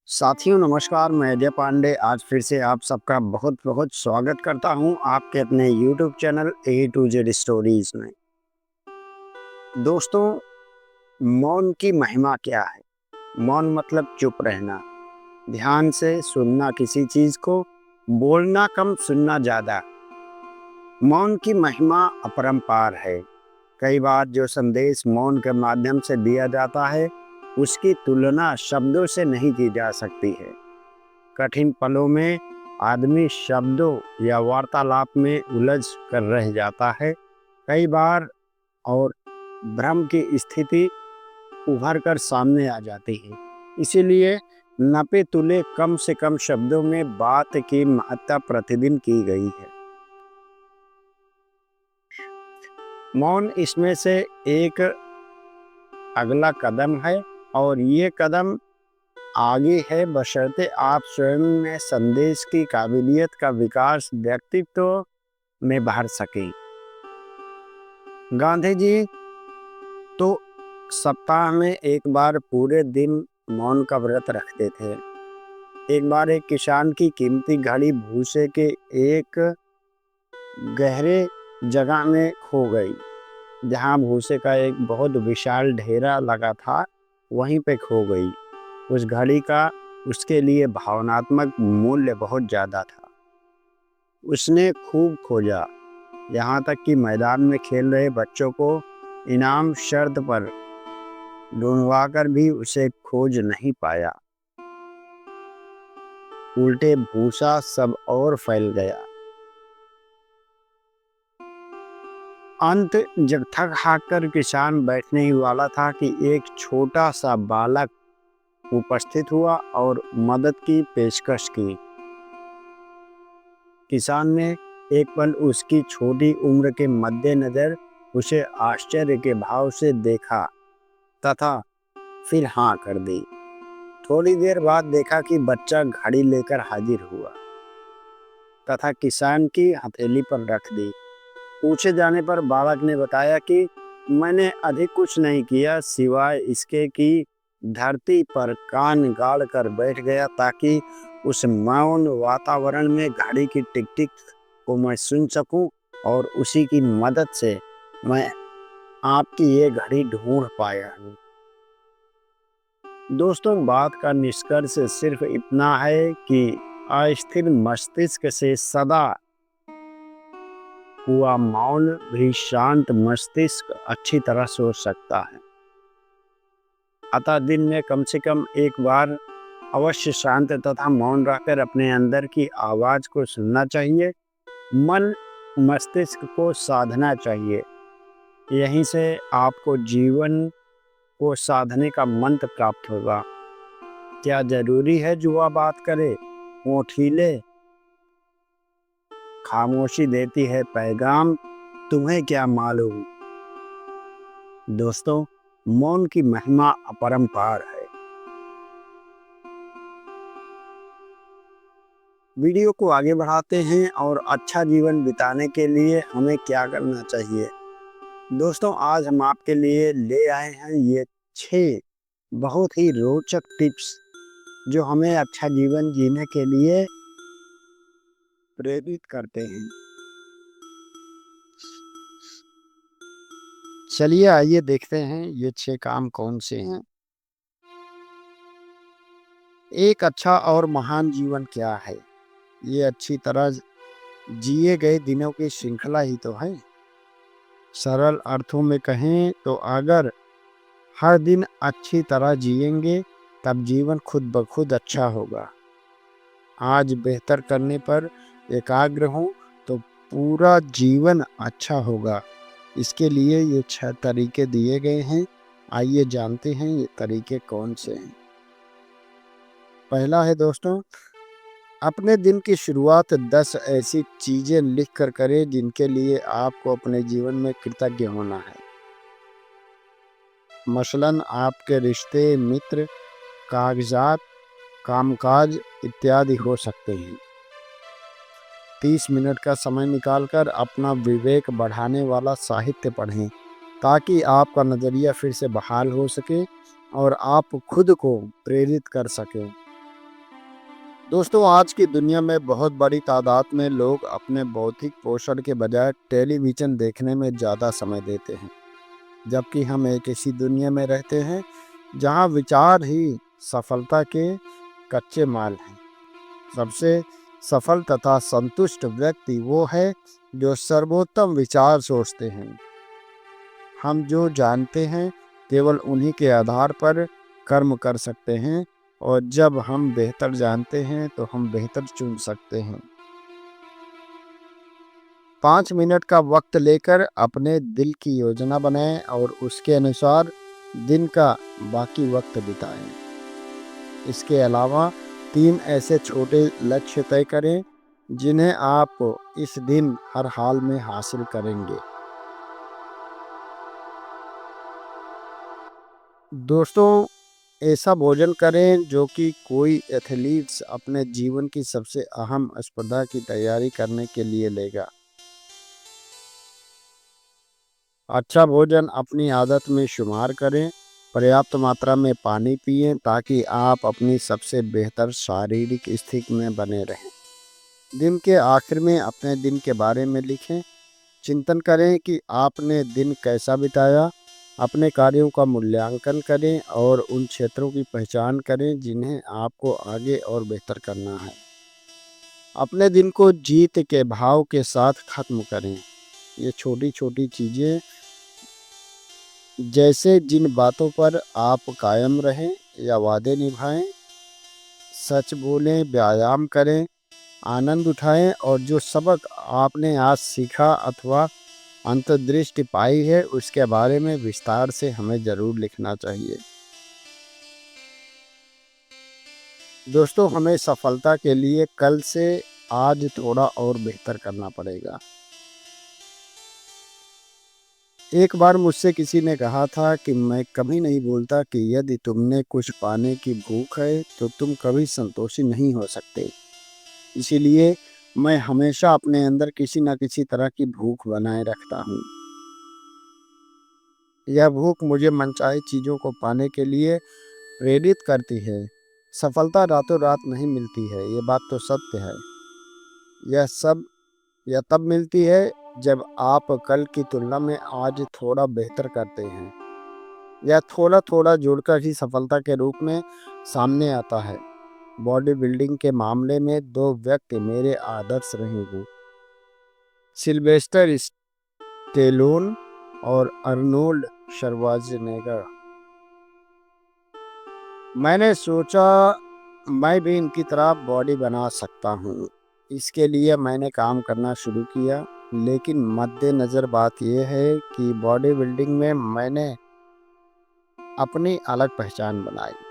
साथियों नमस्कार, मैं अजय पांडे आज फिर से आप सबका बहुत बहुत स्वागत करता हूं आपके अपने YouTube channel A to Z stories में। दोस्तों, मौन की महिमा क्या है? मौन मतलब चुप रहना, ध्यान से सुनना किसी चीज को, बोलना कम सुनना ज्यादा। मौन की महिमा अपरंपार है। कई बार जो संदेश मौन के माध्यम से दिया जाता है उसकी तुलना शब्दों से नहीं की जा सकती है। कठिन पलों में आदमी शब्दों या वार्तालाप में उलझ कर रह जाता है कई बार, और भ्रम की स्थिति उभर कर सामने आ जाती है। इसीलिए नपे तुले कम से कम शब्दों में बात की महत्ता प्रतिदिन की गई है। मौन इसमें से एक अगला कदम है, और ये कदम आगे है बशर्ते आप स्वयं में संदेश की काबिलियत का विकास व्यक्तित्व में भर सके। गांधी जी तो सप्ताह में एक बार पूरे दिन मौन का व्रत रखते थे। एक बार एक किसान की कीमती घड़ी भूसे के एक गहरे जगह में खो गई। जहां भूसे का एक बहुत विशाल ढेरा लगा था वहीं पे खो गई। उस घड़ी का उसके लिए भावनात्मक मूल्य बहुत ज्यादा था। उसने खूब खोजा, यहाँ तक कि मैदान में खेल रहे बच्चों को इनाम शर्त पर ढूंढवाकर भी उसे खोज नहीं पाया। उल्टे भूसा सब और फैल गया। अंत जब थक हार कर किसान बैठने ही वाला था कि एक छोटा सा बालक उपस्थित हुआ और मदद की पेशकश की। किसान ने एक पल उसकी छोटी उम्र के मद्देनजर उसे आश्चर्य के भाव से देखा तथा फिर हाँ कर दी। थोड़ी देर बाद देखा कि बच्चा घड़ी लेकर हाजिर हुआ तथा किसान की हथेली पर रख दी। पूछे जाने पर बालक ने बताया कि मैंने अधिक कुछ नहीं किया सिवाय इसके कि धरती पर कान गाड़ कर बैठ गया ताकि उस मौन वातावरण में घड़ी की टिक टिक को मैं सुन सकूं, और उसी की मदद से मैं आपकी ये घड़ी ढूंढ पाया हूं। दोस्तों, बात का निष्कर्ष सिर्फ इतना है कि अस्थिर मस्तिष्क से सदा हुआ मौन भी शांत मस्तिष्क अच्छी तरह सोच सकता है। अतः दिन में कम से कम एक बार अवश्य शांत तथा मौन रहकर अपने अंदर की आवाज को सुनना चाहिए। मन मस्तिष्क को साधना चाहिए। यहीं से आपको जीवन को साधने का मंत्र प्राप्त होगा। क्या जरूरी है जुआ बात करे, होंठ हिले, खामोशी देती है पैगाम, तुम्हें क्या मालूम। दोस्तों, मौन की महिमा अपरंपार है। वीडियो को आगे बढ़ाते हैं और अच्छा जीवन बिताने के लिए हमें क्या करना चाहिए। दोस्तों, आज हम आपके लिए ले आए हैं ये 6 बहुत ही रोचक टिप्स जो हमें अच्छा जीवन जीने के लिए प्रेरित करते हैं। चलिए आइए देखते हैं ये 6 काम कौन से हैं। एक अच्छा और महान जीवन क्या है? ये अच्छी तरह जिए गए दिनों की श्रृंखला ही तो है। सरल अर्थों में कहें तो अगर हर दिन अच्छी तरह जिएंगे तब जीवन खुद ब खुद अच्छा होगा। आज बेहतर करने पर एकाग्र हूँ तो पूरा जीवन अच्छा होगा। इसके लिए ये 6 तरीके दिए गए हैं। आइए जानते हैं ये तरीके कौन से हैं। पहला है दोस्तों, अपने दिन की शुरुआत 10 ऐसी चीजें लिख कर करें जिनके लिए आपको अपने जीवन में कृतज्ञ होना है। मसलन आपके रिश्ते, मित्र, कागजात, कामकाज इत्यादि हो सकते हैं। 30 मिनट का समय निकालकर अपना विवेक बढ़ाने वाला साहित्य पढ़ें ताकि आपका नज़रिया फिर से बहाल हो सके और आप खुद को प्रेरित कर सकें। दोस्तों, आज की दुनिया में बहुत बड़ी तादाद में लोग अपने बौद्धिक पोषण के बजाय टेलीविज़न देखने में ज़्यादा समय देते हैं। जबकि हम एक ऐसी दुनिया में रहते हैं जहां विचार ही सफलता के कच्चे माल हैं। सबसे सफल तथा संतुष्ट व्यक्ति वो है जो सर्वोत्तम विचार सोचते हैं। हम जो जानते हैं केवल उन्हीं के आधार पर कर्म कर सकते हैं, और जब हम बेहतर जानते हैं तो हम बेहतर चुन सकते हैं। 5 मिनट का वक्त लेकर अपने दिल की योजना बनाएं और उसके अनुसार दिन का बाकी वक्त बिताएं। इसके अलावा 3 ऐसे छोटे लक्ष्य तय करें जिन्हें आप इस दिन हर हाल में हासिल करेंगे। दोस्तों, ऐसा भोजन करें जो कि कोई एथलीट्स अपने जीवन की सबसे अहम स्पर्धा की तैयारी करने के लिए लेगा। अच्छा भोजन अपनी आदत में शुमार करें। पर्याप्त मात्रा में पानी पिएं ताकि आप अपनी सबसे बेहतर शारीरिक स्थिति में बने रहें। दिन के आखिर में अपने दिन के बारे में लिखें। चिंतन करें कि आपने दिन कैसा बिताया। अपने कार्यों का मूल्यांकन करें और उन क्षेत्रों की पहचान करें जिन्हें आपको आगे और बेहतर करना है। अपने दिन को जीत के भाव के साथ खत्म करें। ये छोटी छोटी चीज़ें, जैसे जिन बातों पर आप कायम रहें या वादे निभाएं, सच बोलें, व्यायाम करें, आनंद उठाएं, और जो सबक आपने आज सीखा अथवा अंतर्दृष्टि पाई है उसके बारे में विस्तार से हमें ज़रूर लिखना चाहिए। दोस्तों, हमें सफलता के लिए कल से आज थोड़ा और बेहतर करना पड़ेगा। एक बार मुझसे किसी ने कहा था कि मैं कभी नहीं बोलता कि यदि तुमने कुछ पाने की भूख है तो तुम कभी संतोषी नहीं हो सकते। इसीलिए मैं हमेशा अपने अंदर किसी न किसी तरह की भूख बनाए रखता हूँ। यह भूख मुझे मनचाही चीज़ों को पाने के लिए प्रेरित करती है। सफलता रातों रात नहीं मिलती है, ये बात तो सत्य है। यह तब मिलती है जब आप कल की तुलना में आज थोड़ा बेहतर करते हैं। यह थोड़ा थोड़ा जुड़कर ही सफलता के रूप में सामने आता है। बॉडी बिल्डिंग के मामले में 2 व्यक्ति मेरे आदर्श रहे हैं, सिल्वेस्टर स्टेलोन और अर्नोल्ड श्वार्ज़नेगर। मैंने सोचा मैं भी इनकी तरह बॉडी बना सकता हूँ। इसके लिए मैंने काम करना शुरू किया, लेकिन मद्देनज़र बात यह है कि बॉडी बिल्डिंग में मैंने अपनी अलग पहचान बनाई।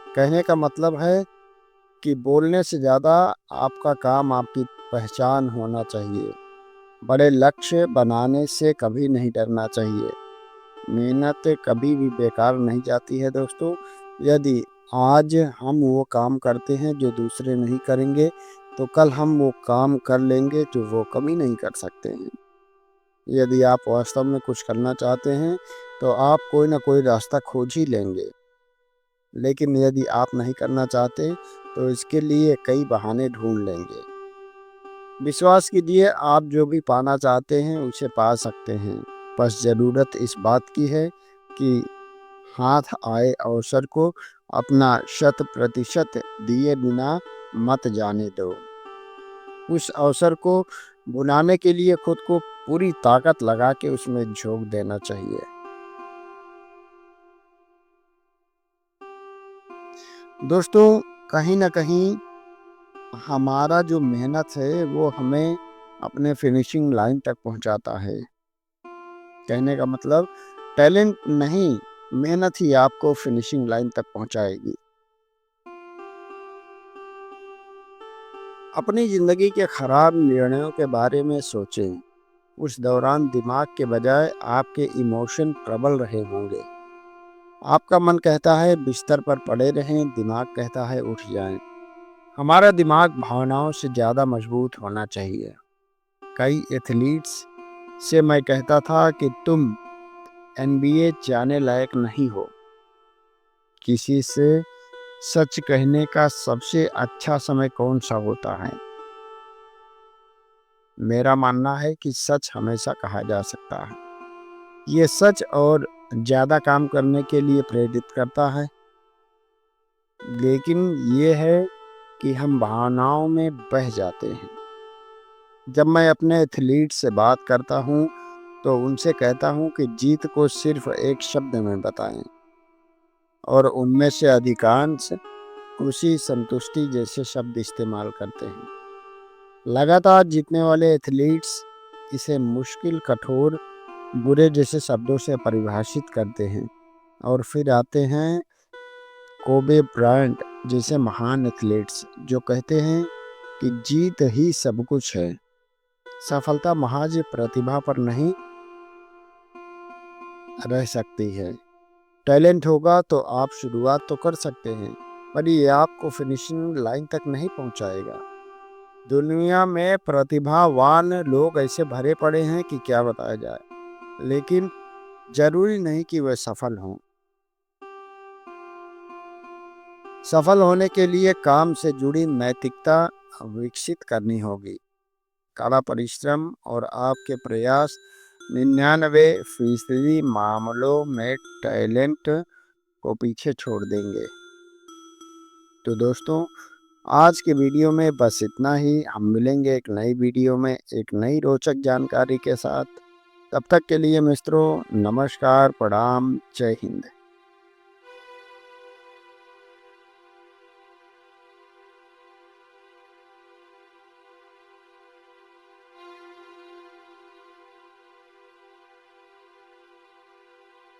कहने का मतलब है कि बोलने से ज़्यादा आपका काम आपकी पहचान होना चाहिए। बड़े लक्ष्य बनाने से कभी नहीं डरना चाहिए। मेहनत कभी भी बेकार नहीं जाती है दोस्तों। यदि आज हम वो काम करते हैं जो दूसरे नहीं करेंगे, तो कल हम वो काम कर लेंगे जो वो कभी नहीं कर सकते हैं। यदि आप वास्तव में कुछ करना चाहते हैं तो आप कोई ना कोई रास्ता खोज ही लेंगे। लेकिन यदि आप नहीं करना चाहते तो इसके लिए कई बहाने ढूंढ लेंगे। विश्वास कीजिए, आप जो भी पाना चाहते हैं उसे पा सकते हैं। बस ज़रूरत इस बात की है कि हाथ आए अवसर को अपना 100% दिए बिना मत जाने दो। उस अवसर को बुलाने के लिए खुद को पूरी ताकत लगा के उसमें झोंक देना चाहिए। दोस्तों, कहीं ना कहीं हमारा जो मेहनत है वो हमें अपने फिनिशिंग लाइन तक पहुंचाता है। कहने का मतलब, टैलेंट नहीं, मेहनत ही आपको फिनिशिंग लाइन तक पहुंचाएगी। अपनी ज़िंदगी के खराब निर्णयों के बारे में सोचें। उस दौरान दिमाग के बजाय आपके इमोशन प्रबल रहे होंगे। आपका मन कहता है बिस्तर पर पड़े रहें, दिमाग कहता है उठ जाएं। हमारा दिमाग भावनाओं से ज़्यादा मजबूत होना चाहिए। कई एथलीट्स से मैं कहता था कि तुम NBA जाने लायक नहीं हो। किसी से सच कहने का सबसे अच्छा समय कौन सा होता है? मेरा मानना है कि सच हमेशा कहा जा सकता है। ये सच और ज़्यादा काम करने के लिए प्रेरित करता है। लेकिन ये है कि हम भावनाओं में बह जाते हैं। जब मैं अपने एथलीट से बात करता हूँ, तो उनसे कहता हूँ कि जीत को सिर्फ एक शब्द में बताएं, और उनमें से अधिकांश खुशी, संतुष्टि जैसे शब्द इस्तेमाल करते हैं। लगातार जीतने वाले एथलीट्स इसे मुश्किल, कठोर, बुरे जैसे शब्दों से परिभाषित करते हैं। और फिर आते हैं कोबे ब्रायंट जैसे महान एथलीट्स, जो कहते हैं कि जीत ही सब कुछ है। सफलता महज प्रतिभा पर नहीं रह सकती है। टैलेंट होगा तो आप शुरुआत तो कर सकते हैं, पर ये आपको फिनिशिंग लाइन तक नहीं पहुंचाएगा। दुनिया में प्रतिभावान लोग ऐसे भरे पड़े हैं कि क्या बताया जाए, लेकिन जरूरी नहीं कि वे सफल हों। सफल होने के लिए काम से जुड़ी नैतिकता विकसित करनी होगी। कड़ा परिश्रम और आपके प्रयास 99% मामलों में टैलेंट को पीछे छोड़ देंगे। तो दोस्तों, आज के वीडियो में बस इतना ही। हम मिलेंगे एक नई वीडियो में एक नई रोचक जानकारी के साथ। तब तक के लिए मित्रों, नमस्कार, प्रणाम, जय हिंद।